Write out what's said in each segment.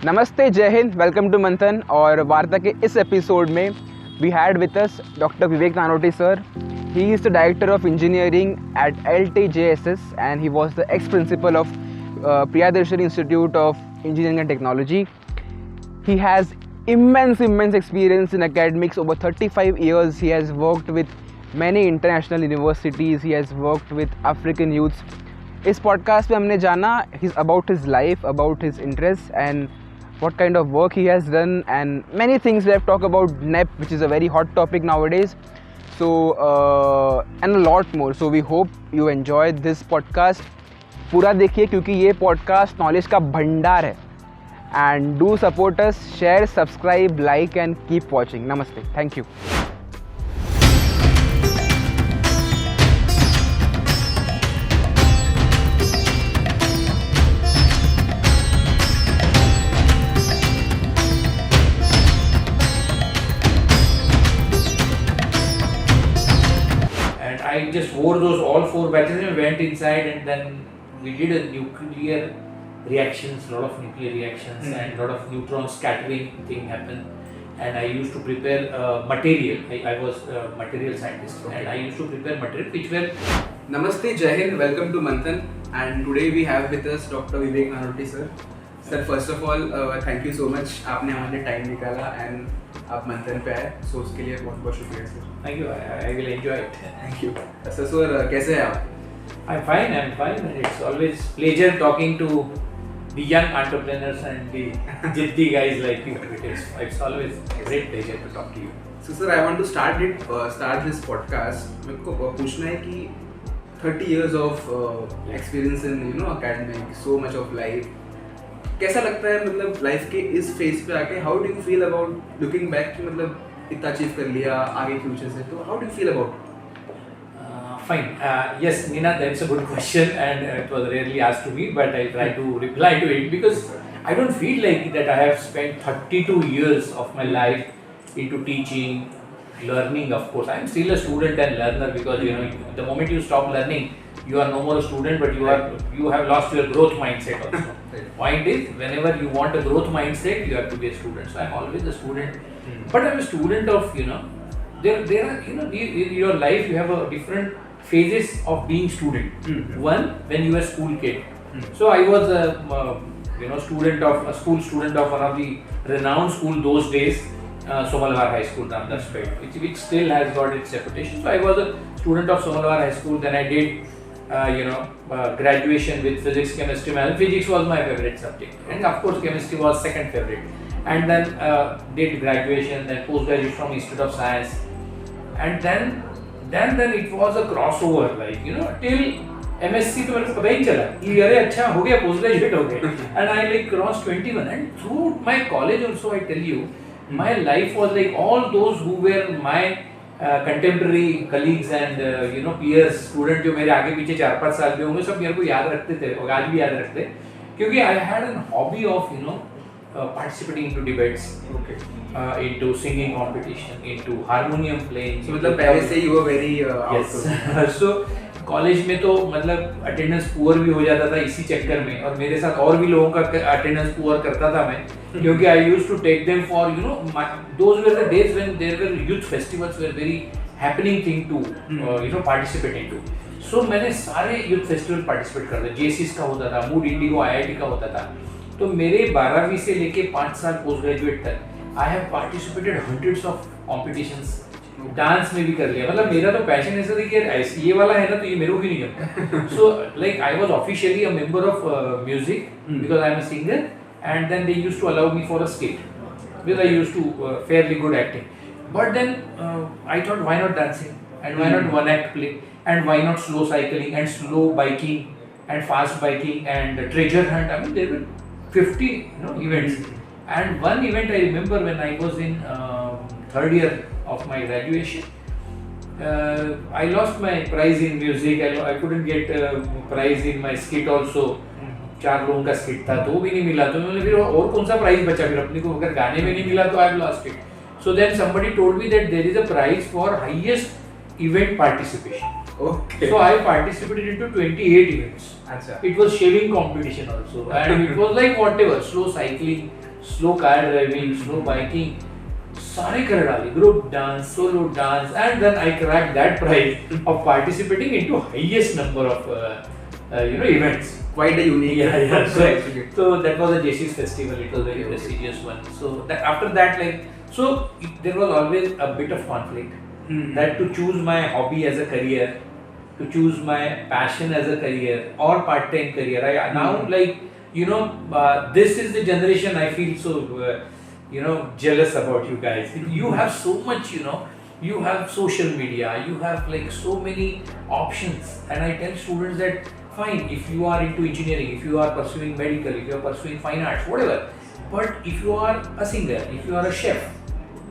नमस्ते, जय Hind, welcome to मंथन। और वार्ता के इस एपिसोड में we had with us doctor Vivek Nanoti sir. He is the director of engineering at LTJSS and he was the ex-principal of Priyadarshani Institute of Engineering and Technology. He has immense experience in academics. Over 35 years he has worked with many international universities. He has worked with African youths. इस podcast में हमने जाना about his life, about his interests and what kind of work he has done and many things. We have talked about NEP, which is a very hot topic nowadays. So and a lot more. So we hope you enjoyed this podcast. पूरा देखिए क्योंकि ये podcast knowledge का भंडार है. And do support us, share, subscribe, like and keep watching. Namaste. Thank you. I just wore those all 4 batches and went inside, and then we did a nuclear reactions, lot of nuclear reactions and lot of neutron scattering thing happened. And I used to prepare material. I was a material scientist, and I used to prepare material which were. Namaste, Jai Hind, welcome to Manthan. And today we have with us Dr. Vivek Nanoti sir. Sir, first of all, thank you so much. आपने हमारे लिए time निकाला and आप मंथन पे आए, सो उसके लिए बहुत बहुत शुक्रिया sir. Thank you. I will enjoy it. Thank you. Sir कैसे हैं आप? I'm fine. And it's always pleasure talking to the young entrepreneurs and the jiddi guys like you. It's always a great pleasure to talk to you. So sir, I want to start this podcast. मेरे को पूछना है कि 30 years of experience in academic, so much of life. कैसा लगता है मतलब life के इस फेज पे आके? How do you feel about looking back कि मतलब इतना अचीव कर लिया आगे फ्यूचर से, तो how do you feel about? Fine. Yes, Nina, that's a good question, and it was rarely asked to me, but I try to reply to it because I don't feel like that I have spent 32 years of my life into teaching, learning. Of course, I am still a student and learner because the moment you stop learning, you are no more a student, but you have lost your growth mindset also. Point is, whenever you want a growth mindset, you have to be a student. So I am always a student, but I am a student of there are in your life you have a different phases of being student. One, when you were school kid. So I was a school student of one of the renowned school those days, Somalwar High School, Ramdaspet, which still has got its reputation. So I was a student of Somalwar High School. Then I did graduation with physics, chemistry, math. Physics was my favorite subject, and of course chemistry was second favorite. And then did graduation, then post-graduation from Institute of Science, and then it was a crossover, like till MSc तो मेरे को पता ही चला कि अरे अच्छा हो गया, पोस्ट ग्रेजुएट हो गए. And I like crossed 21, and through my college also I tell you, my life was like all those who were my contemporary colleagues and peers, student जो मेरे आगे पीछे 4-5 साल के होंगे, सब मेरे को याद रखते थे और आज भी याद रखते हैं क्योंकि I had a hobby of participating into debates, into singing competition, into harmonium playing. So मतलब पहले से you were very yes. So college में तो मतलब अटेंडेंस पुअर भी हो जाता था इसी चक्कर में, और मेरे साथ और भी लोगों का अटेंडेंस पुअर करता था मैं क्योंकि I used to take them for those were the days when there were youth festivals were very happening thing to participate into. So मैंने सारे यूथ फेस्टिवल पार्टिसिपेट कर दिया. जेसीस का होता था, मूड इंडिगो आईआईटी का होता था. तो मेरे 12वीं से लेके 5 साल पोस्ट ग्रेजुएट तक I have participated hundreds of competitions. Dance में भी कर लिया. मतलब मेरा तो पैशन ऐसा था कि ये वाला है ना तो ये मेरे को भी नहीं जमता. So like I was officially a member of music because I am a singer, and then they used to allow me for a skit because I used to fairly good acting. But then I thought why not dancing and why not one act play and why not slow cycling and slow biking and fast biking and treasure hunt. I mean, there were 50 events. And one event I remember when I was in third year of my graduation, I lost my prize in music. I couldn't get prize in my skit also. 4 लोगों का skit था तो भी नहीं मिला. तो मैंने फिर और कौन सा prize बचा फिर अपने को? अगर गाने में नहीं मिला तो I've lost it. So then somebody told me that there is a prize for highest event participation. Okay. So I participated into 28 events. Achha. It was shaving competition also, and it was like whatever, slow cycling, slow car driving, slow biking, सारे कर डाली, group dance, solo dance, and then I cracked that prize of participating into highest number of events. Quite a unique. Yeah. So that was a JC's festival. It was a very prestigious one. So that after that, there was always a bit of conflict. That to choose my hobby as a career, to choose my passion as a career or part-time career. I now this is the generation I feel so jealous about you guys. You have so much, you have social media, you have like so many options, and I tell students that fine, if you are into engineering, if you are pursuing medical, if you are pursuing fine arts, whatever, but if you are a singer, if you are a chef,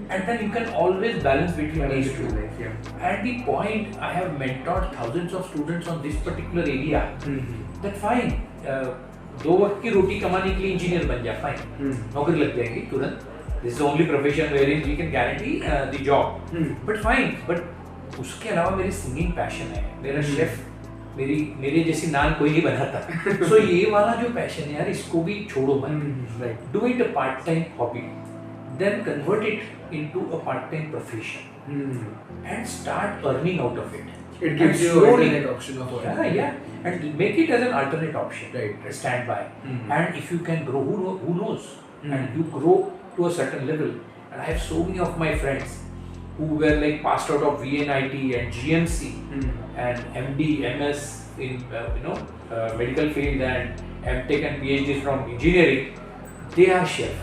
and then you can always balance between these two. At the point, I have mentored thousands of students on this particular area. That fine, 2 वक्त की रोटी कमाने के लिए engineer बन जा, fine, नौकरी लग जाएगी तुरंत. This is the only profession wherein we can guarantee the job. But fine, but उसके अलावा मेरी सिंगिंग पैशन है, मेरा शेफ, मेरे जैसी नान कोई नहीं बनाता. So ये वाला जो पैशन है यार, इसको भी छोड़ो मत. Do it a part-time hobby, then convert it into a part-time profession and start earning out of it. It gives you an alternate option of earning. Yeah, and make it as an alternate option. Right. Stand by. And if you can grow, who knows? And you grow to a certain level. And I have so many of my friends who were like passed out of VNIT and GMC and MD, MS in medical field and MTech and PhDs from engineering. They are chef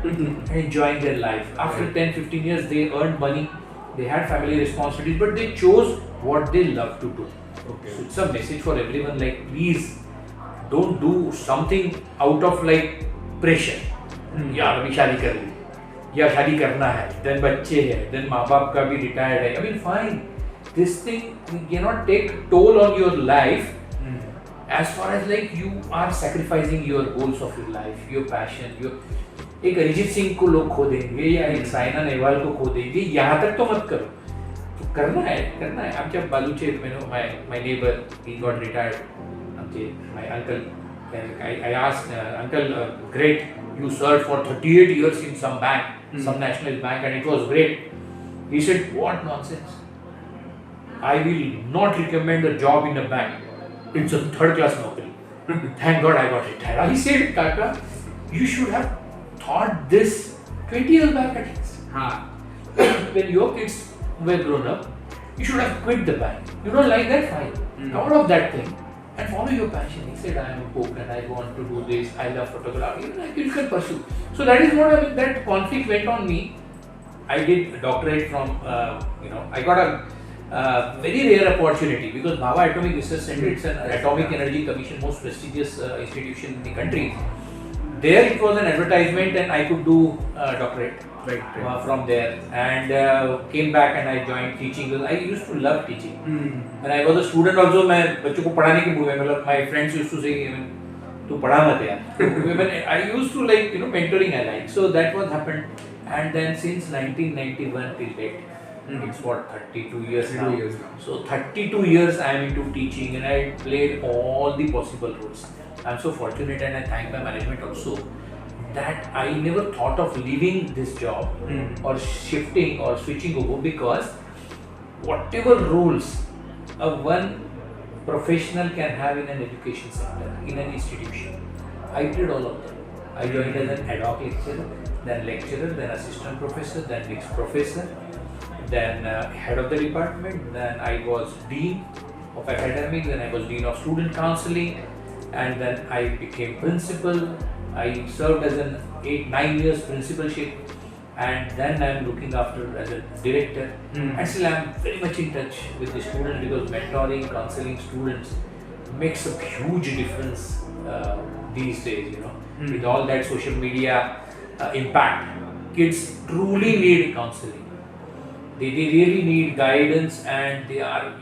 and enjoying their life. After 10-15 years, they earned money. They had family responsibilities, but they chose what they love to do. So it's a message for everyone, like please don't do something out of like pressure. यार अभी शादी कर ली या शादी करना है, then बच्चे हैं, then माँ बाप का भी retired है. I mean fine, this thing cannot take toll on your life as far as like you are sacrificing your goals of your life, your passion, your एक अरिजीत सिंह को लोग खो देंगे या एक साइना नेहवाल को खो देंगे, यहाँ तक तो मत करो. तो करना है. अब जब बालूचे my neighbor, he got retired. My uncle, I asked uncle, great, you served for 38 years in some bank, some nationalist bank, and it was great. He said, what nonsense? I will not recommend a job in a bank. It's a third class naukri. Thank God I got retired. He said, Kaka, you should have thought this 20 years back at least. When your kids were grown up, you should have quit the bank. You don't like that, fine. Out of that thing and follow your passion. He said, I am a cook and I want to do this. I love photography. You can pursue. So that is what that conflict went on me. I did a doctorate from, I got a very rare opportunity because Bhava Atomic Research Center, it's an Atomic Energy Commission, most prestigious institution in the country. There it was an advertisement and I could do doctorate from there, and came back and I joined teaching because I used to love teaching. When I was a student also, मैं बच्चों को पढ़ाने की mood में, मतलब my friends used to say, तू पढ़ा मत यार. I used to like mentoring I like. So that was happened, and then since 1991 till date, it's what 32 years now. So 32 years I am into teaching and I played all the possible roles. I'm so fortunate and I thank my management also that I never thought of leaving this job or shifting or switching over, because whatever roles a one professional can have in an education sector, in an institution, I did all of them. I joined as an ad hoc lecturer, then assistant professor, then next professor, then head of the department, then I was dean of academics, then I was dean of student counseling, and then I became principal. I served as an 8-9 years principalship, and then I am looking after as a director. And still I am very much in touch with the students because mentoring, counseling students makes a huge difference these days. With all that social media impact, kids truly need counseling. They really need guidance, and they are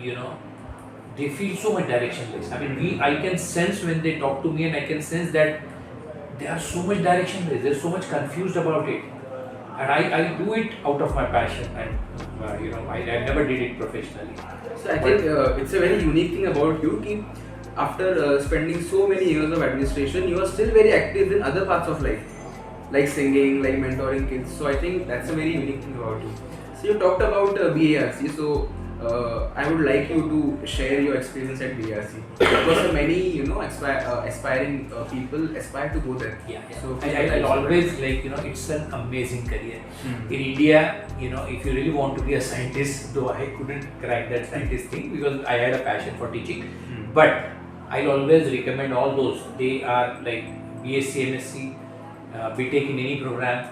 they feel so much directionless. I mean, I can sense when they talk to me, and I can sense that they are so much directionless. They're so much confused about it, and I do it out of my passion, and I never did it professionally. So I think it's a very unique thing about you. Ki after spending so many years of administration, you are still very active in other parts of life. like singing, like mentoring kids. So I think that's a very unique thing about you. So you talked about BARC. So I would like you to share your experience at BARC because so many aspiring people aspire to go there. Yeah. So I'll always it's an amazing career. In India, if you really want to be a scientist, though I couldn't crack that scientist thing because I had a passion for teaching, but I'll always recommend all those. They are like BSc, MSc, BTech in any program,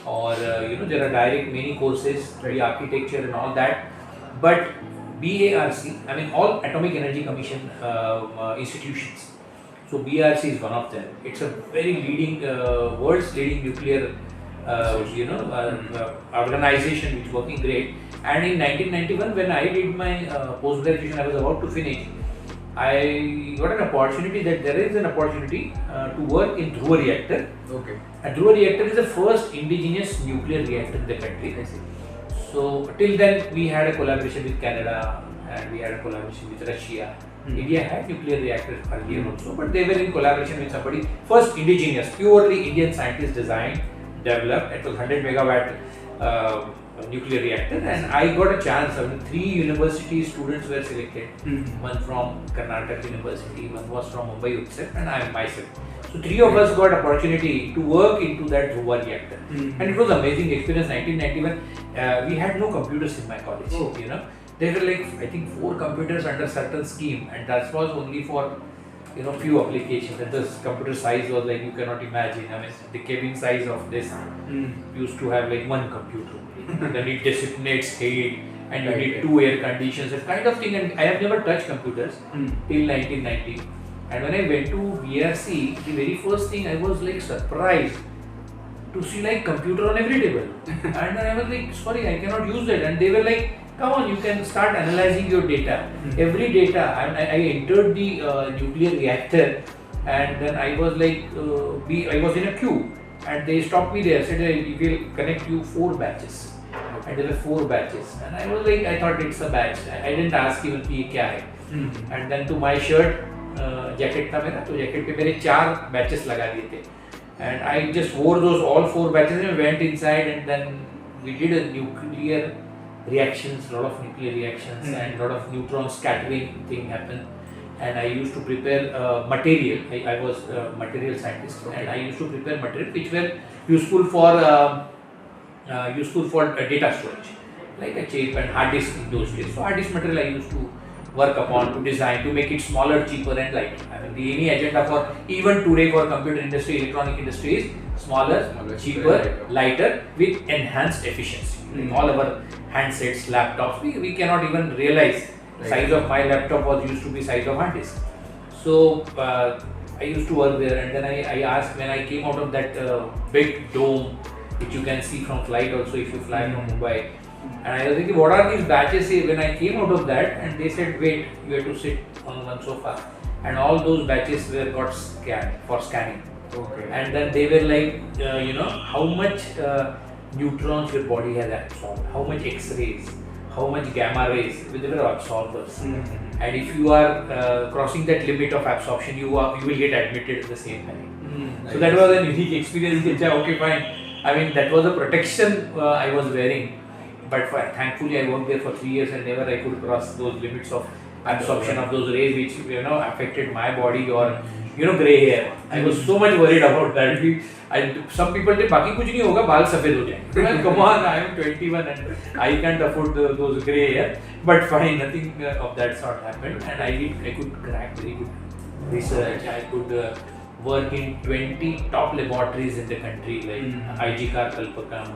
or there are direct many courses, architecture and all that. But BARC, I mean all Atomic Energy Commission institutions. So BARC is one of them. It's a very leading, world's leading nuclear, organization which is working great. And in 1991, when I did my post-graduation, I was about to finish. I got an opportunity that there is an opportunity to work in Dhruva reactor. Okay. And Dhruva reactor is the first indigenous nuclear reactor in the country. I see. So till then we had a collaboration with Canada and we had a collaboration with Russia. India had nuclear reactors earlier also, but they were in collaboration with somebody. First indigenous, purely Indian scientists designed, developed. It was 100 megawatt nuclear reactor, and I got a chance. I mean, 3 university students were selected. One from Karnataka University, one was from Mumbai itself, and I myself. So 3 of us got opportunity to work into that Dhruva reactor, and it was amazing experience. 1991, we had no computers in my college. There were like I think 4 computers under certain scheme, and that was only for few applications. And the computer size was like you cannot imagine. I mean, the cabin size of this used to have like 1 computer. Then it dissipates heat, and you need 2 air conditions, that kind of thing. And I have never touched computers till 1990. And when I went to BARC, the very first thing I was like surprised to see like computer on every table. And then I was like, sorry, I cannot use that. And they were like, come on, you can start analyzing your data. Every data, I entered the nuclear reactor, and then I was like, I was in a queue, and they stopped me there, said, we will connect you 4 batches. And there were 4 batches. And I was like, I thought it's a batch. I didn't ask even कि ये क्या है. And then to my shirt, jacket था मेरा, तो jacket पे मेरे 4 batches लगा दिए थे. And I just wore those all 4 batches and went inside, and then we did a nuclear reactions, lot of nuclear reactions and lot of neutron scattering thing happened. And I used to prepare material. I was a material scientist, and I used to prepare material which were useful for data storage, like a chip and hard disk in those days. So hard disk material I used to work upon to design to make it smaller, cheaper, and lighter. I mean, any agenda for even today for computer industry, electronic industry is smaller, cheaper, lighter with enhanced efficiency. Like all our handsets, laptops, we cannot even realize. Size of my laptop was used to be size of hard disk. So I used to work there, and then I asked when I came out of that big dome, which you can see from flight also if you fly from Mumbai. And I was thinking, what are these batches? When I came out of that, and they said, wait, you have to sit on one sofa, and all those batches were got scanned for scanning. Okay. And then they were like, how much neutrons your body has absorbed, how much X-rays, how much gamma rays, they were absorbers. And if you are crossing that limit of absorption, you will get admitted at the same time. So that was a unique experience. Okay, fine. I mean, that was a protection I was wearing. But thankfully, I worked there for 3 years, and never I could cross those limits of absorption of those rays, which affected my body or grey hair. I was so much worried about that. Some people say, "Baki kuch nahi hoga, baal सफेद हो जाएंगे." Come on, I am 21 and I can't afford those grey hair. But fine, nothing of that sort happened, and I could crack very good research. I could work in 20 top laboratories in the country, like IGCAR Kalpakam,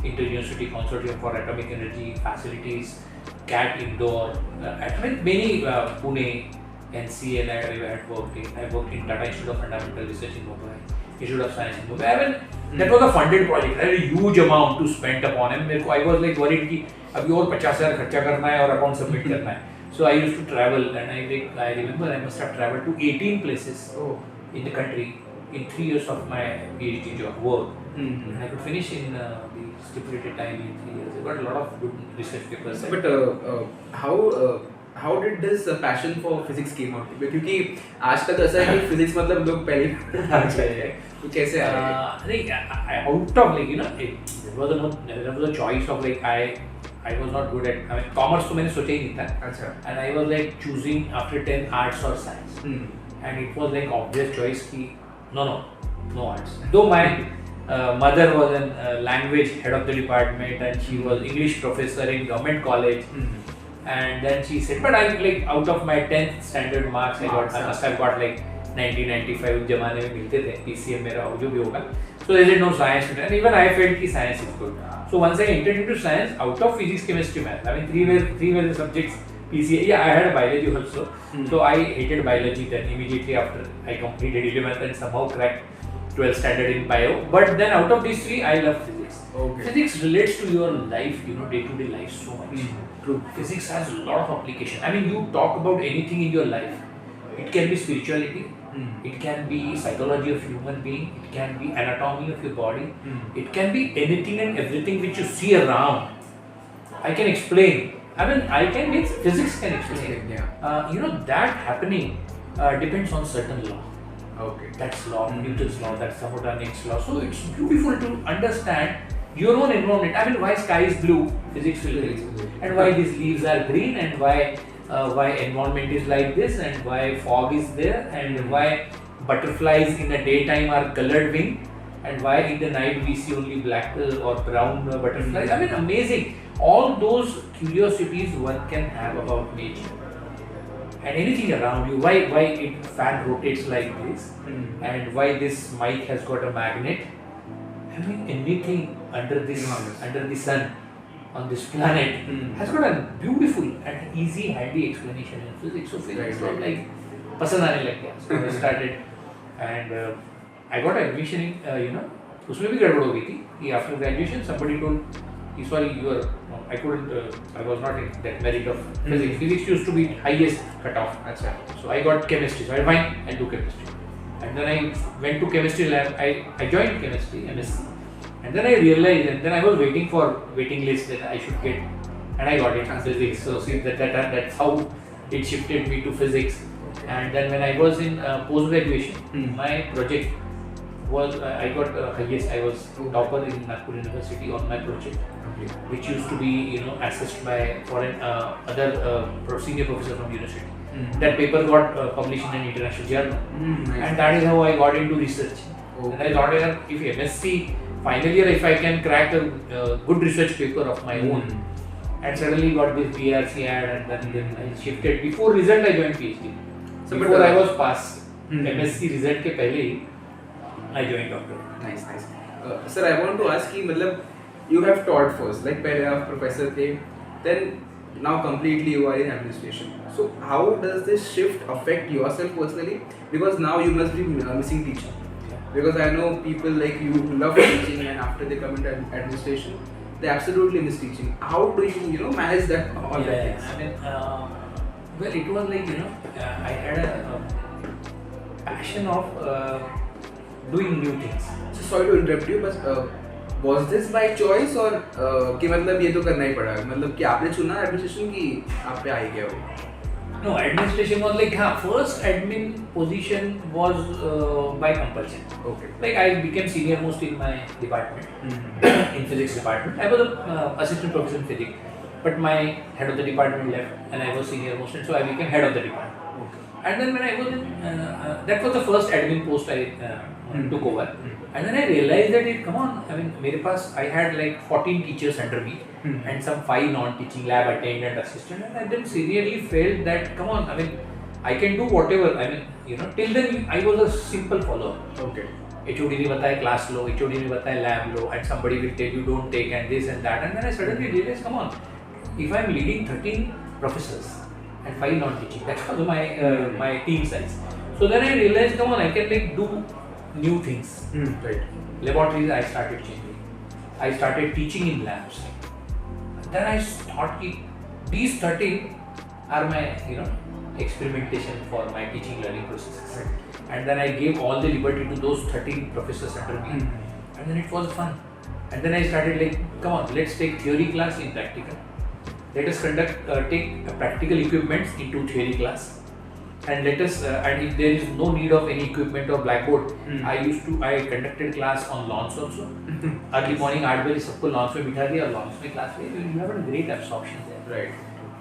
Inter-University Consortium for Atomic Energy Facilities, CAT Indoor, many Pune, NCL I had worked in. I worked in Tata Institute of Fundamental Research in Mumbai, Institute of Science in Mumbai. I mean, that was a funded project. I had a huge amount to spend upon it. I was like worried कि अभी और 50,000 खर्चा करना है और account submit करना है. So I used to travel, and I remember I must have traveled to 18 places in the country in 3 years of my PhD job work. And I could finish in the stipulated time in 3 years. I got a lot of good research papers. But how how did this passion for physics came out? क्योंकि आज तक ऐसा है कि physics मतलब लोग पहले तो कैसे आया? I think out of like there was a choice of like I was not good at commerce तो मैंने सोचा ही नहीं था. अच्छा. And I was like choosing after 10 arts or science. And it was like obvious choice कि no arts. Though my mother was a language head of the department and she was English professor in government college. And then she said, but I like out of my 10th standard marks I must have got like 90-95 उस जमाने में मिलते थे PCM मेरा जो भी होगा. So they said no science and even I felt कि science is good. So once I entered into science, out of physics, chemistry, math, I mean three were the subjects. PCA, yeah, I had a biology also. So I hated biology then immediately after I completed 11th and somehow cracked 12th standard in bio. But then out of these three, I love physics. Okay. Physics relates to your life, day-to-day life so much. True. Physics has a lot of application. I mean, you talk about anything in your life. It can be spirituality. It can be psychology of human being. It can be anatomy of your body. It can be anything and everything which you see around. I can explain. I mean, physics can explain. Yeah. That happening depends on certain law. Okay. That's law, Newton's law, that's thermodynamics law. So it's beautiful to understand your own environment. I mean, why sky is blue, physics will tell you. And why these leaves are green, and why environment is like this, and why fog is there, and why butterflies in the daytime are colored wing, and why in the night we see only black or brown butterflies. I mean, amazing. All those curiosities one can have about nature. And anything around you, why it fan rotates like this, and why this mic has got a magnet. I mean, anything under the sun on this planet has got a beautiful and easy, handy explanation in physics. So physics was like पसंद आने लग गया. So I started, and I got admission in उसमें भी गड़बड़ हो गई थी. After graduation, somebody told, sorry, I couldn't. I was not in that merit of physics. Physics used to be highest cutoff. अच्छा. So I got chemistry. So I fine, I'll do chemistry. And then I went to chemistry lab. I joined chemistry, MSc. And then I realized, and then I was waiting for waiting list that I should get, and I got it in physics. So see that's how it shifted me to physics. And then when I was in post graduation, my project was I got highest. I was topper in Nagpur University on my project, which used to be assessed by foreign other senior professor from university. That paper got published in an international journal, and that is how I got into research. And I thought if MSc final year, if I can crack a good research paper of my own, and suddenly got this BARC ad, and then I shifted. Before result, I joined PhD. So before I was passed, MSc result के पहले ही I joined doctor. Nice. Sir, I want to ask कि मतलब you have taught first, like पहले आप professor थे, then now completely you are in administration. So how does this shift affect yourself personally? Because now you must be missing teaching. Because I know people like you who love teaching, and after they come into administration, they absolutely miss teaching. How do you manage that all that things? I mean, well, it was like I had a passion of doing new things. So sorry to interrupt you, but was this by choice or कि मतलब ये तो करना ही पड़ा, मतलब कि आपने चुना एडमिनिस्ट्रेशन की आप पे आ ही गया हो? No, administration was like first admin position was by compulsion. Okay. Like I became senior most in my department, in physics department. I was a assistant professor in physics, but my head of the department left, and I was senior most, and so I became head of the department. Okay. And then when I was in, that was the first admin post I took over. And then I realized that come on, I mean, मेरे पास I had like 14 teachers under me, and some 5 non-teaching lab attendant assistant, and I then seriously felt that come on, I mean, I can do whatever. I mean, till then I was a simple follower. Okay. HOD ने बताया class लो, HOD ने बताया lab low, and somebody will tell you don't take and this and that, and then I suddenly realized, come on, if I'm leading 13 professors and 5 non-teaching, that's also my team size. So then I realized, come on, I can like do new things. Right. Laboratories I started changing. I started teaching in labs. Then I thought these 13 are my experimentation for my teaching learning processes. Right. And then I gave all the liberty to those 13 professors under me. And then it was fun. And then I started like, come on, let's take theory class in practical. let us take practical equipments into theory class, and let us and if there is no need of any equipment or blackboard, I conducted class on lawns also. Early morning 8 बजे सबको lawns में बिठा दिया और lawns में class ले, you have a great absorption there. Right.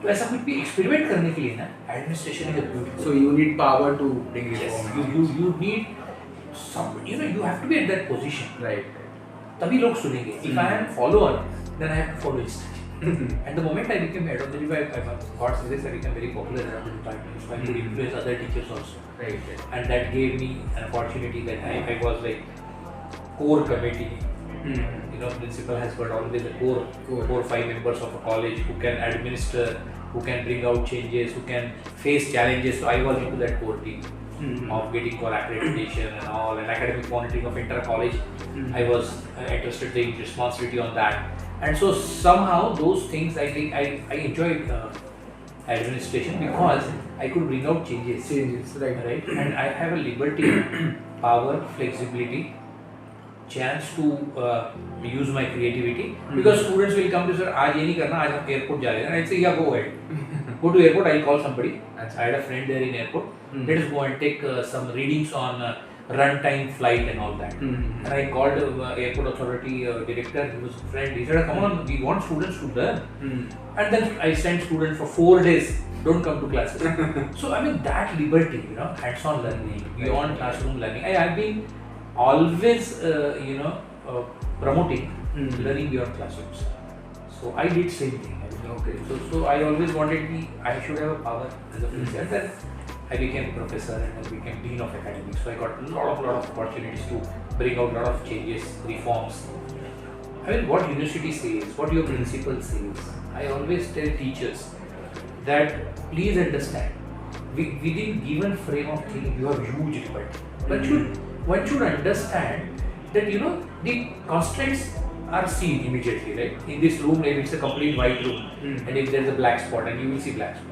तो ऐसा कुछ भी experiment करने के लिए ना, administration is a beautiful. So you need power to bring reform. Yes, you need some, you have to be at that position. Right. तभी लोग सुनेंगे. If I am follower, then I have to follow instruction. And the moment I became head of the department, I got serious, I became very popular around the department, so I could influence other teachers also. Right. And that gave me an opportunity that I was like core committee. Principal has got always a core 4-5 members of a college who can administer, who can bring out changes, who can face challenges. So I was into that core team of getting core accreditation and all, and academic monitoring of inter-college. I was interested in responsibility on that. And so somehow those things, I think I enjoyed administration because I could bring out changes. Right. And I have a liberty, power, flexibility, chance to use my creativity. Because students will come to sir, आज ये नहीं करना, आज हम airport जा रहे हैं. And I say, yeah, go ahead. Go to airport. I'll call somebody. I had a friend there in airport. Let us go and take some readings on runtime flight and all that. And I called airport authority director. He was a friend. He said, come on, we want students to learn. And then I sent students for 4 days. Don't come to classes. So I mean that liberty, hands-on learning, beyond classroom learning. I have been always, promoting learning beyond classrooms. So I did same thing. Okay. So I always wanted I should have a power as a principal. Then I became a professor and I became dean of academics. So I got a lot of opportunities to bring out a lot of changes, reforms. I mean, what university says, what your principal says. I always tell teachers that please understand, within given frame of thing, you have huge liberty. But one should understand that the constraints are seen immediately, right? In this room, if it's a complete white room, and if there's a black spot, and you will see black spot.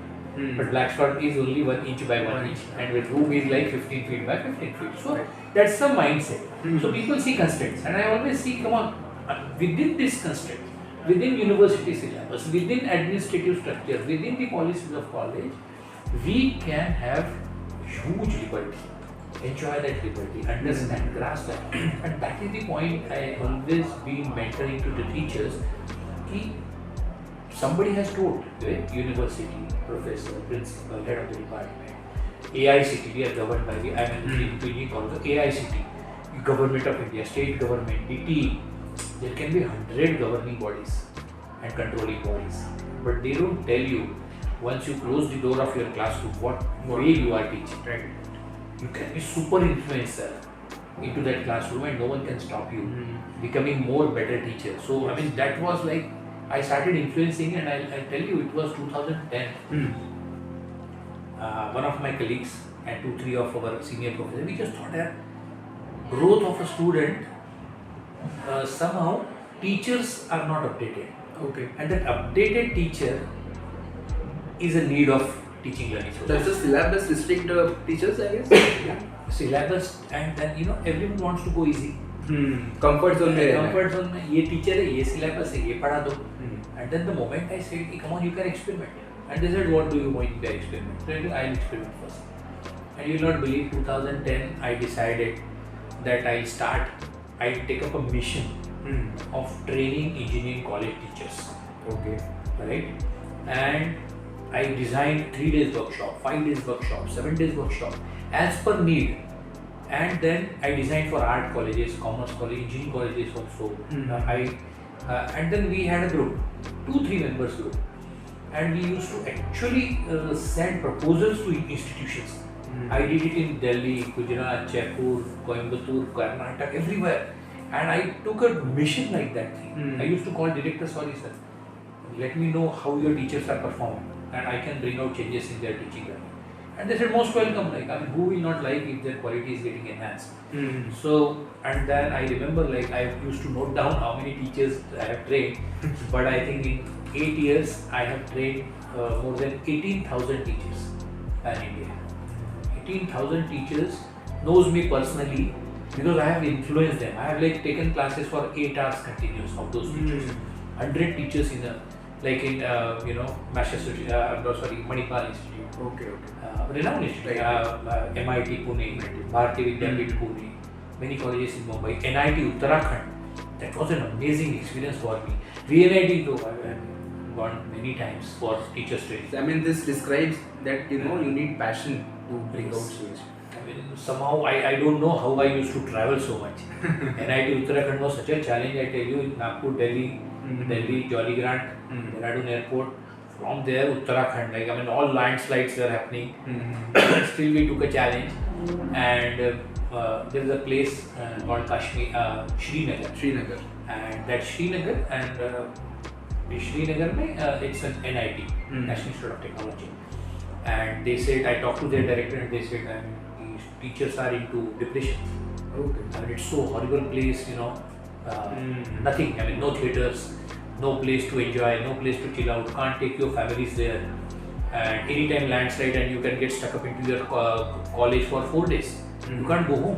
But black spot is only 1 inch by 1 inch, and with room is like 15 feet by 15 feet. So that's the mindset. So people see constraints, and I always see, come on, within this constraint, within university syllabus, within administrative structure, within the policies of college, we can have huge liberty. Enjoy that liberty, understand, grasp that. And that is the point I always been mentoring to the teachers. Somebody has told, right? University, professor, principal, head of the department, AICT, we are governed by the AICT, Government of India, state government, DT. There can be 100 governing bodies and controlling bodies, but they don't tell you once you close the door of your classroom what way you are teaching. Right? You can be super influencer into that classroom and no one can stop you becoming more better teacher. So I mean that was like I started influencing, and I'll tell you it was 2010. One of my colleagues and 2-3 of our senior professors, we just thought that growth of a student, somehow teachers are not updated. Okay. And that updated teacher is a need of teaching learning. So does the syllabus restrict the teachers, I guess? Yeah. Syllabus, and then everyone wants to go easy. Comfort zone में comfort zone में ये teacher है, ये syllabus है, ये पढ़ा दो. And then the moment I said, come on, you can experiment. And they said, what do you want to experiment? So I'll experiment first. And you will not believe, 2010 I decided that I take up a mission of training engineering college teachers. Okay. Right? And I designed 3 days workshop, 5 days workshop, 7 days workshop as per need. And then I designed for art colleges, commerce college, engineering colleges also. And then we had a group, 2-3 members group. And we used to actually send proposals to institutions. I did it in Delhi, Gujarat, Jaipur, Coimbatore, Karnataka, everywhere. And I took a mission like that thing. I used to call directors, sorry sir, let me know how your teachers are performing and I can bring out changes in their teaching learning. And they said, most welcome, who will not like if their quality is getting enhanced. So, and then I remember I used to note down how many teachers I have trained, but I think in 8 years I have trained more than 18,000 teachers in India. 18,000 teachers knows me personally because I have influenced them. I have taken classes for 8 hours continuous of those teachers. 100 teachers in like in Manipal Institute, Okay. renowned institute, MIT Pune, Bharti Vidyapit Pune, many colleges in Mumbai, NIT Uttarakhand. That was an amazing experience for me. VNIT though I have gone many times for teachers training. I mean, this describes that you need passion to bring out change. I mean, somehow I don't know how I used to travel so much. NIT Uttarakhand was such a challenge, I tell you, in Nagpur, Delhi, Jolly Grant, Dehradun Airport. From there, Uttarakhand, all landslides were happening. Still, we took a challenge, and there is a place called Srinagar. And that Srinagar mein, it's an NIT, National Institute of Technology. And they said, I talked to their director, and they said, these teachers are into depression. Okay. I mean, it's so horrible place, nothing. I mean, no theaters, no place to enjoy, no place to chill out. Can't take your families there. And anytime landslide, and you can get stuck up into your college for 4 days. You can't go home.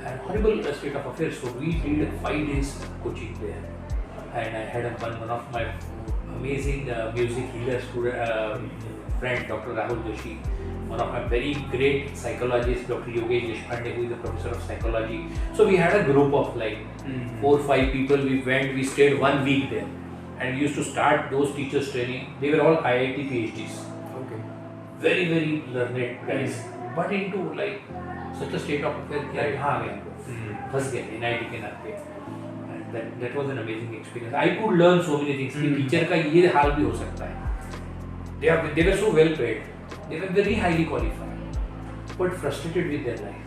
And horrible state of affairs. So we did 5 days coaching there. And I had one of my amazing music healer friend, Dr. Rahul Joshi, one of my very great psychologists, Dr. Yogesh Deshpande, who is a professor of psychology. So we had a group of 4 or 5 people. We stayed 1 week there, and we used to start those teachers training. They were all IIT PhDs. Okay. Very, very learned guys, but into such a state of affairs. फंस गए NIT के नाते. And that was an amazing experience. I could learn so many things. Teacher का ये हाल भी हो सकता है. They were so well paid. They were very highly qualified, but frustrated with their life.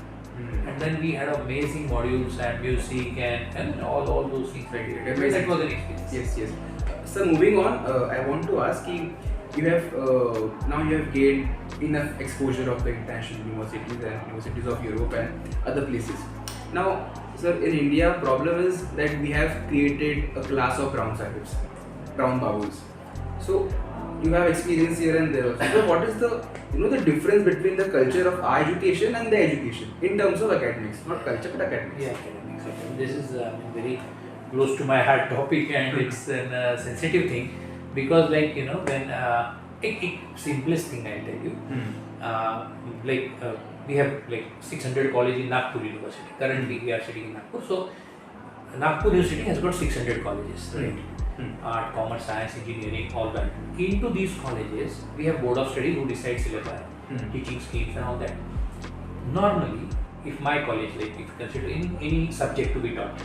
And then we had amazing modules and music and all those things right here. That was an experience. Yes. So moving on, I want to ask you have now you have gained enough exposure of the international universities and universities of Europe and other places. Now, sir, in India, problem is that we have created a class of brown sahibs, brown babus. So you have experience here and there also. So what is the the difference between the culture of our education and the education in terms of academics, not culture but academics? Yeah, academics. This is very close to my heart topic, and it's a sensitive thing because when simplest thing I'll tell you, we have 600 colleges in Nagpur University. Currently we are sitting in Nagpur. So Nagpur University has got 600 colleges, right? Art, commerce, science, engineering, all that. Into these colleges, we have board of study who decides syllabi, teaching schemes and all that. Normally, if my college, if you consider any subject to be taught,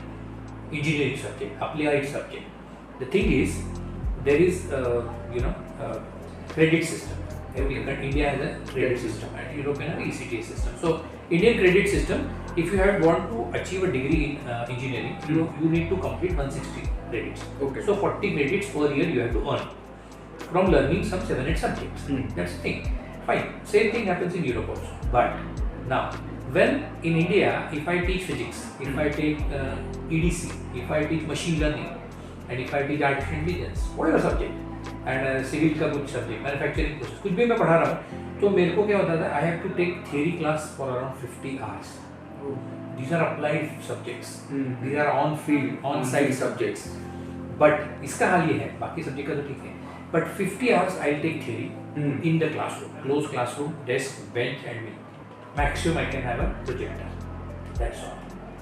engineering subject, applied subject, the thing is, there is credit system. India has a credit system, and Europe has an ECTA system. So, Indian credit system, if you want to achieve a degree in engineering, you need to complete 160 credits. Okay. So 40 credits per year you have to earn from learning some 7-8 subjects. That's the thing. Fine. Same thing happens in Europe also. But now, when in India, if I teach physics, if I take EDC, if I teach machine learning, and if I teach artificial intelligence, whatever subject, and civil का कुछ subject, manufacturing process, कुछ भी मैं पढ़ा रहा हूँ, तो मेरे को क्या होता था? I have to take theory class for around 50 hours. These are applied subjects. These are on-field, on-site subjects. But इसका हाल ये है, बाकी subject का तो ठीक है. But 50 hours I'll take theory in the classroom, closed classroom, desk, bench, and me. Maximum I can have a projector. That's all.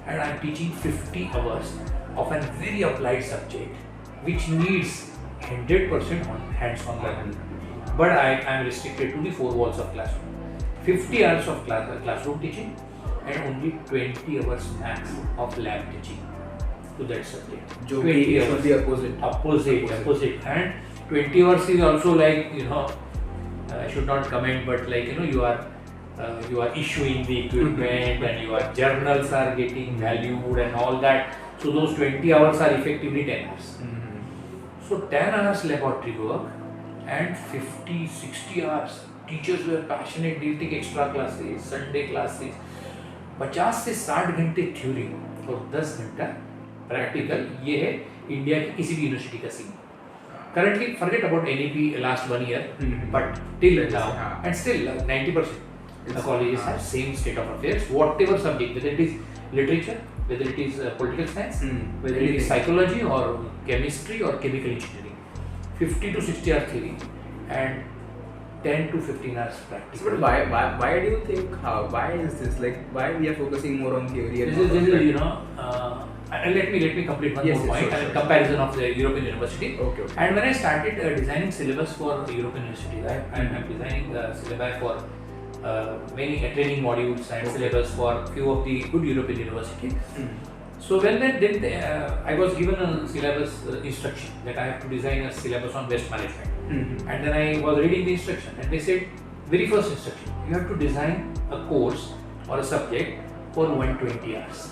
And I'm teaching 50 hours of a very applied subject, which needs 100% hands-on learning. But I am restricted to the 4 walls of classroom. 50 hours of classroom teaching, and only 20 hours max of lab teaching to that subject. 20 hours the opposite. And 20 hours is also I should not comment, but you are issuing the equipment and your journals are getting valued and all that. So those 20 hours are effectively 10 hours. So 10 hours laboratory work and 50-60 hours. Teachers were passionate, they take extra classes, Sunday classes. 50 से 60 घंटे theory और 10 घंटा practical. ये है India की किसी भी university का scene. Currently, forget about NEP last 1 year, but till now, and still 90% the colleges have same state of affairs. Whatever subject, whether it is literature, whether it is political science, whether it is psychology or chemistry or chemical engineering, 50 to 60 hours theory and 10 to 15 hours practical. So, but why do you think, why is this, like, why we are focusing more on theory and This is you know, let me complete one more point. Sure. Comparison of the European university. Okay. And when I started designing syllabus for European university, right, I'm designing the syllabus for many training modules and syllabus for few of the good European universities. So when I was given a syllabus instruction that I have to design a syllabus on waste management. And then I was reading the instruction and they said, very first instruction, you have to design a course or a subject for 120 hours.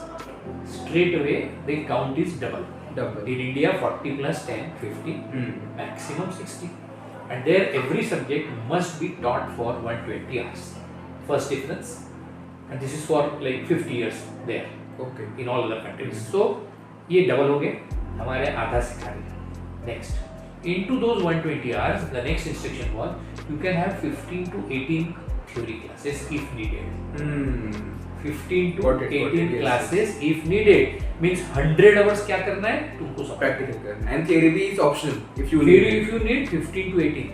Straight away, the count is double. In India, 40 plus 10, 50, maximum 60. And there, every subject must be taught for 120 hours. First difference. And this is for like 50 years there. Okay. In all other countries. So, ये double हो गए, हमारे आधा सिखा दिया. Next. Into those 120 hours, the next instruction was, you can have 15 to 18 theory classes if needed. 15 to 18 classes if needed. Means 100 hours क्या करना है? तुमको सब practical करना है. And theory भी is optional if you theory need. If you need 15 to 18.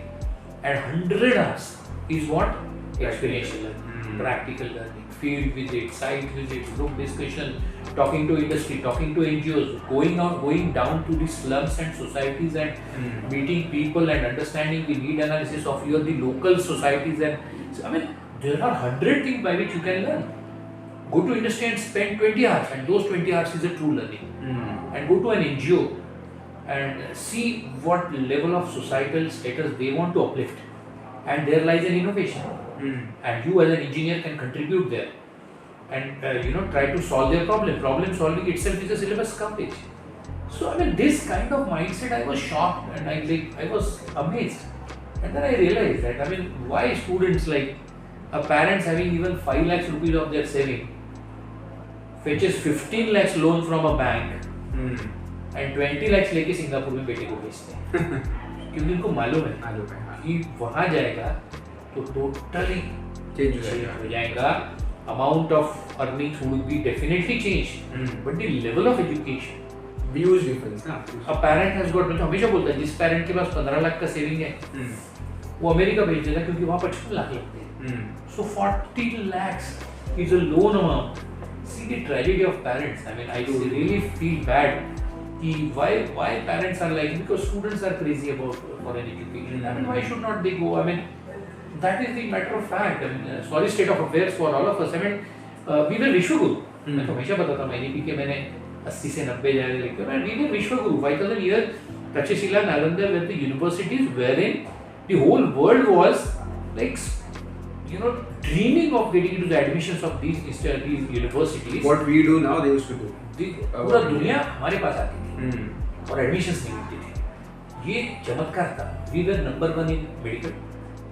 And 100 hours is what? Experiential learning, practical learning, field visits, site visits, group discussion, talking to industry, talking to NGOs, going down to the slums and societies and meeting people and understanding the need analysis of the local societies. And I mean, there are 100 things by which you can learn. Go to industry and spend 20 hours, and those 20 hours is a true learning. And go to an NGO and see what level of societal status they want to uplift. And there lies an innovation. And you as an engineer can contribute there and try to solve their problem. Problem solving itself is a syllabus coverage. So I mean, this kind of mindset, I was shocked and I was amazed. And then I realized that, I mean, why students, like a parents having even 5 lakhs rupees of their saving fetches 15 lakhs loan from a bank and 20 lakhs लेके Singapore में बेटे को भेजते हैं क्योंकि उनको मालूम है कि वहाँ जाएगा तो टोटली चेंज हो जाएगा. Amount of earnings would be definitely changed, but the level of education, huge difference. A parent has got, मैं हमेशा बोलता है जिस parent के पास 15 लाख का सेविंग है वो अमेरिका भेज देगा क्योंकि वहाँ 55 लाख लगते हैं. So 40 lakhs is a loan amount. See the tragedy of parents. I mean, I really feel bad. Why parents are like, because students are crazy about for an education. I mean, why should not they go? I mean, that is the matter of fact. I mean, sorry state of affairs for all of us. I mean, we were Vishwaguru. मैं तो हमेशा बताता हूँ NEP के मैंने 80 से 90 जाने लिखे. मैं we were Vishwaguru. 5,000 years Tachashila, Nalanda were the universities wherein the whole world was like, dreaming of getting into the admissions of these universities. What we do now, they used to do. पूरा दुनिया हमारे पास आती थी और admissions नहीं मिलती थी. ये चमत्कार था. We were number 1 in medical.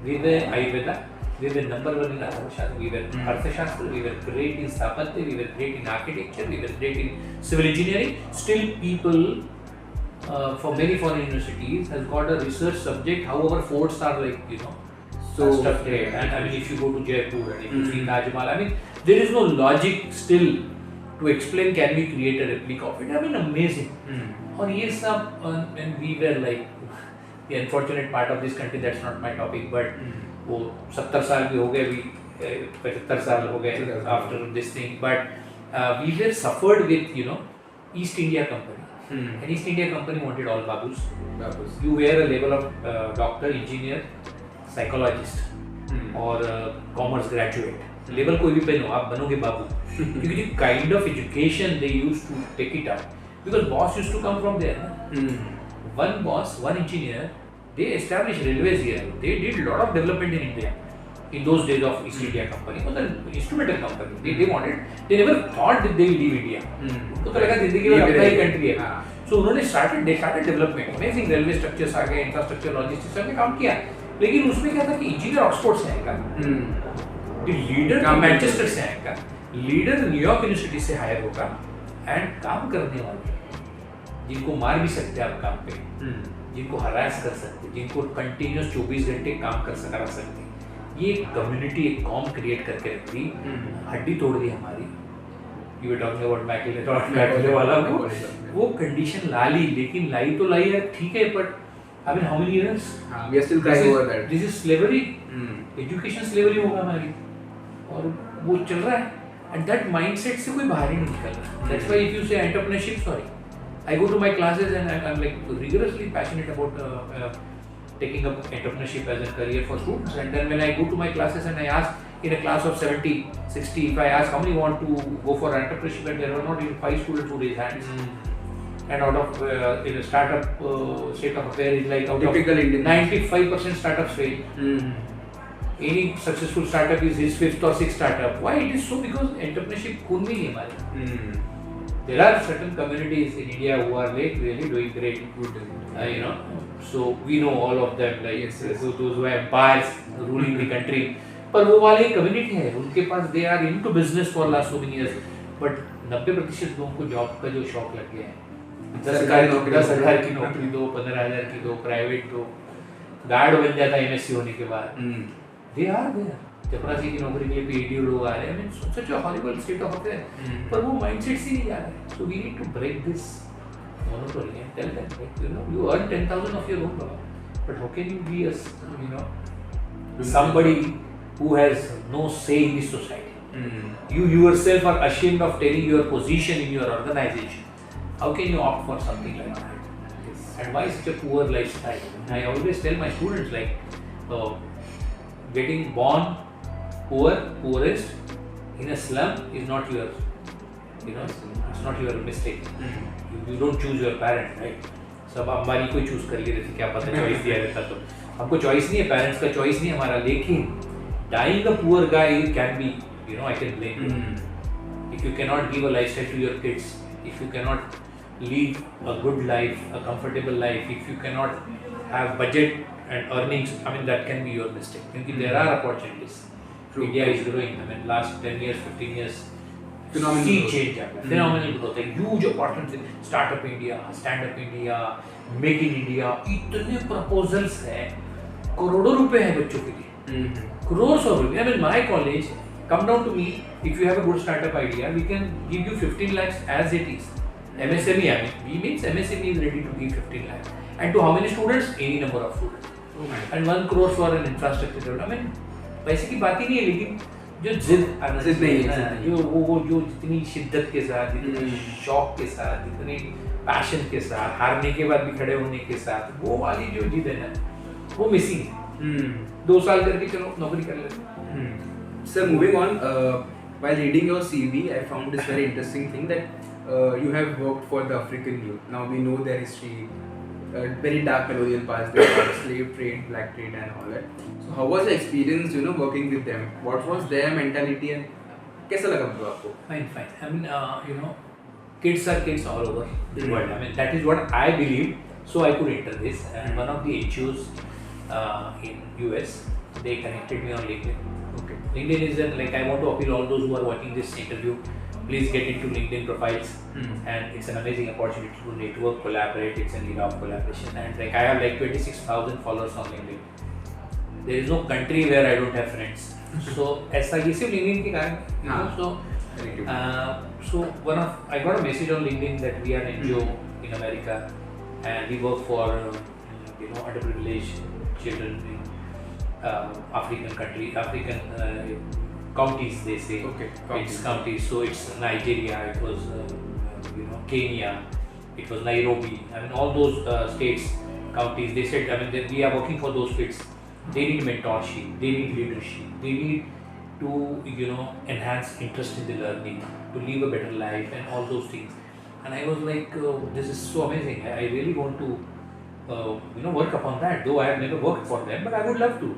We were Ayurveda, we were number 1 in Arthashastra, we were Arthashastra, we were great in Sthapatya, we were great in architecture, we were great in civil engineering. Still people from many foreign universities has got a research subject, however forts are like, so structured. And I mean, if you go to Jaipur and if you see Taj Mahal, I mean, there is no logic still to explain can we create a replica of it. I mean, amazing. और ये सब, and we were like, the unfortunate part of this country, that's not my topic, but वो 70 साल भी हो गए, 75 साल हो गए after this thing, but we were suffered with East India Company, and East India Company wanted all Babus. You wear a level of doctor, engineer, psychologist or commerce graduate. Level कोई भी पहनो, आप बनोगे बाबू. क्योंकि the kind of education they used to take it up, because boss used to come from there. One boss, one engineer, they established railways here. They did a lot of development in India in those days of East India Company. It was an instrumental company. They never thought that they will leave India. उनको तो लगा जिंदगी में अपना ही country है. So उन्होंने they started development. Amazing railway structures आ गए, infrastructure, logistics सबने काम किया. लेकिन उसमें क्या था कि engineer Oxford से आएगा, the leader मैनचेस्टर से आएगा, leader न्यूयॉर्क यूनिवर्सिटी से हायर होगा, and काम करने वाले जिनको मार भी सकते हैं आप काम पे, जिनको हरास कर सकते हैं, जिनको कंटिन्यूस 24 घंटे काम कर सकते हैं. ये कम्युनिटी एक कॉम क्रिएट करके रख दी, हड्डी तोड़ दी हमारी. You were talking about McClay वाला वो कंडीशन ला ली, लेकिन लाई तो लाई है ठीक है, but I mean, how many years? We are still crying over that. This is slavery. Education slavery होगा हमारी, और वो चल रहा है. And that mindset से कोई बाहर ही नहीं निकल रहा. That's why if you say entrepreneurship, sorry, I go to my classes and I'm like rigorously passionate about taking up entrepreneurship as a career for students. And then when I go to my classes and I ask in a class of 70, 60, if I ask how many want to go for entrepreneurship, and there are not even 5 students who raise hands. And out of in a startup state of affairs is like out typical of Indian 95% startups fail. Any successful startup is his 5th or 6th startup. Why it is so? Because entrepreneurship खून में ही है हमारे. There are certain communities in India who are like really doing great. You know, so we know all of them, like those who have empires ruling the country. पर वो वाले community है, उनके पास they are into business for last so many years. But 90% लोगों को job का जो शौक लग गया है. 10,000 की नौकरी दो, 15,000 की दो, प्राइवेट दो, गार्ड बन जाता है MSc होने के बाद. They are there. चपरासी की नौकरी के लिए PhD लोग आ रहे हैं. I mean, such a horrible state of affairs. पर वो mindset से नहीं जा रहा है. So we need to break this monopoly and tell them, like, you know, you earn 10,000 of your own, but how can you be a, you know, somebody who has no say in this society? You yourself are ashamed of telling your position in your organization. How can you opt for something like that? And why such a poor lifestyle? I always tell my students, like, getting born poorest in a slum is not your, you know, it's not your mistake. You don't choose your parent, right? सब अंबानी को choose कर लिए थे, क्या पता choice दिया रहता तो. हमको चॉइस नहीं है, पेरेंट्स का चॉइस नहीं है हमारा. लेकिन dying a poor guy can be, you know, I can blame. If you cannot give a lifestyle to your kids, if you cannot live a good life, a comfortable life, if you cannot have budget and earnings, I mean, that can be your mistake. Because there are opportunities. India is growing. I mean, last 10 years, 15 years, sea change happened. Phenomenal growth. Like huge opportunities. Startup India, Stand Up India, Make in India. इतने proposals हैं. करोड़ों रुपए हैं बच्चों के लिए. Crores of rupees. I mean, my college, come down to me. If you have a good startup idea, we can give you 15 lakhs as it is. MSME, I mean, we means MSME is ready to give 15 lakhs. And to how many students? Any number of students. And 1 crore for an infrastructure development. I mean, पैसे की बात ही नहीं है, लेकिन जो जिद नहीं है, जो जितनी शिद्दत के साथ, जितनी शौक के साथ, जितनी पैशन के साथ, हारने के बाद भी खड़े होने के साथ, वो वाली जो जिद है ना, वो मिसिंग है. 2 साल करके चलो नौकरी कर लेते. Sir, moving on, while reading your CV, I found this very interesting thing that you have worked for the African youth. Now we know their history, very dark colonial past, there slave trade, black trade, and all that. So how was the experience, you know, working with them? What was their mentality and कैसा लगा मतलब आपको? Fine. I mean, you know, kids are kids all over the world. I mean, that is what I believe. So I could enter this, and one of the HUs in US, they connected me on LinkedIn. Okay. LinkedIn is like, I want to appeal all those who are watching this interview. Please get into LinkedIn profiles, and it's an amazing opportunity to network, collaborate. It's an era of collaboration, and like I have like 26,000 followers on LinkedIn. There is no country where I don't have friends. So ऐसा ये सिर्फ LinkedIn के कारण, you know. So I got a message on LinkedIn that we are an NGO in America, and we work for you know, underprivileged children in African counties, they say. Okay. It's counties. So it's Nigeria. It was you know, Kenya. It was Nairobi. I mean, all those states, counties. They said, I mean, we are working for those kids. They need mentorship. They need leadership. They need to, you know, enhance interest in the learning, to live a better life, and all those things. And I was like, this is so amazing. I really want to, you know, work upon that. Though I have never worked for them, but I would love to.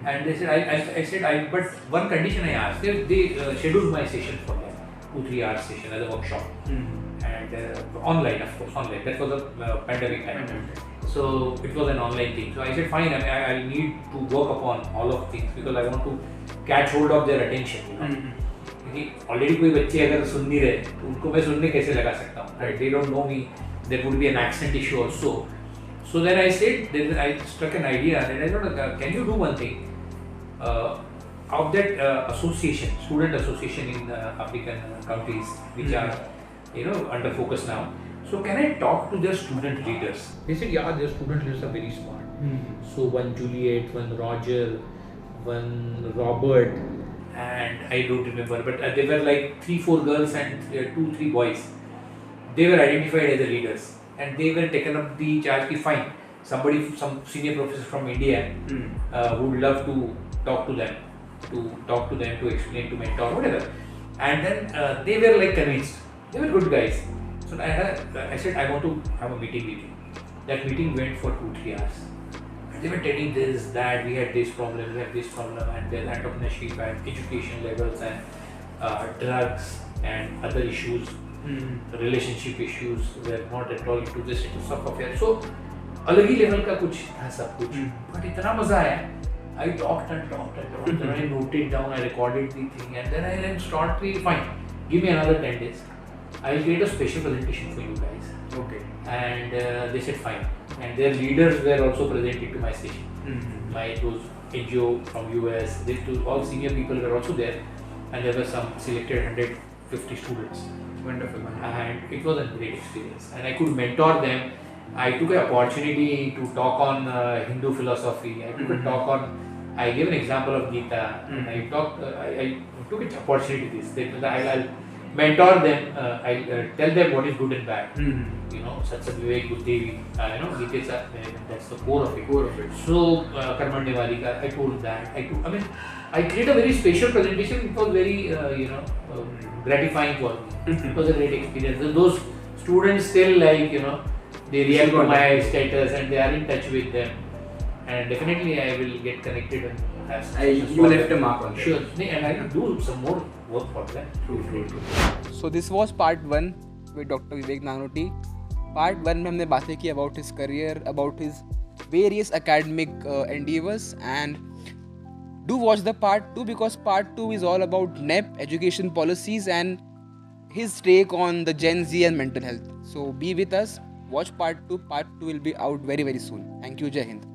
And they said, I said, but one condition I asked. They scheduled my session for them, 2-3 hour session as a workshop, and online, of course, online. That was a pandemic time. So it was an online thing. So I said, fine. I mean, I need to work upon all of things because I want to catch hold of their attention. You know, क्योंकि already कोई बच्चे अगर सुन नहीं रहे, तो उनको मैं सुनने कैसे लगा सकता हूँ? Right? They don't know me. There would be an accent issue also. So then I said, then I struck an idea. Then I thought, can you do one thing? Of that association, student association in African countries, which are, you know, under focus now. So can I talk to their student leaders? They said, yeah, their student leaders are very smart. So one Juliet, one Roger, one Robert, and I don't remember, but they were like 3-4 girls and 2-3 boys. They were identified as the leaders, and they were taken up the charge. Fine, some senior professor from India would love to talk to them, to explain, to mentor, whatever. And then they were like convinced. They were good guys. So I said, I want to have a meeting with you. That meeting went for 2-3 hours. And they were telling this, that we had this problem, and there's entrepreneurship and education levels and drugs and other issues, relationship issues were not at all into this status of affair. So, अलग ही level का कुछ था सब कुछ, but इतना मजा आया. I talked and then I noted down, I recorded the thing, and then I started, fine, give me another 10 days. I'll create a special presentation for you guys. Okay. And they said fine. And their leaders were also presented to my station. Those NGO from US, all senior people were also there, and there were some selected 150 students. Wonderful. And it was a great experience. And I could mentor them. I took an opportunity to talk on Hindu philosophy. I took a talk on. I gave an example of Gita. And I talked. I took an opportunity to this. I'll mentor them. I'll tell them what is good and bad. Satsa Vivek Buddhi. Gita. That's the core of it. So Karmande Valika. I told that. I created a very special presentation. It was very gratifying for me. It was a great experience. And those students still they react to my status and they are in touch with them. And definitely I will get connected and have some. You left a mark on that. Sure. And I will do some more work for them. True. So this was part 1 with Dr. Vivek Nanoti. Part 1 में हमने बातें की about his career, about his various academic endeavors, and do watch the part 2 because part 2 is all about NEP, education policies, and his take on the Gen Z and mental health. So be with us, watch part 2. Part 2 will be out very, very soon. Thank you. Jai Hind.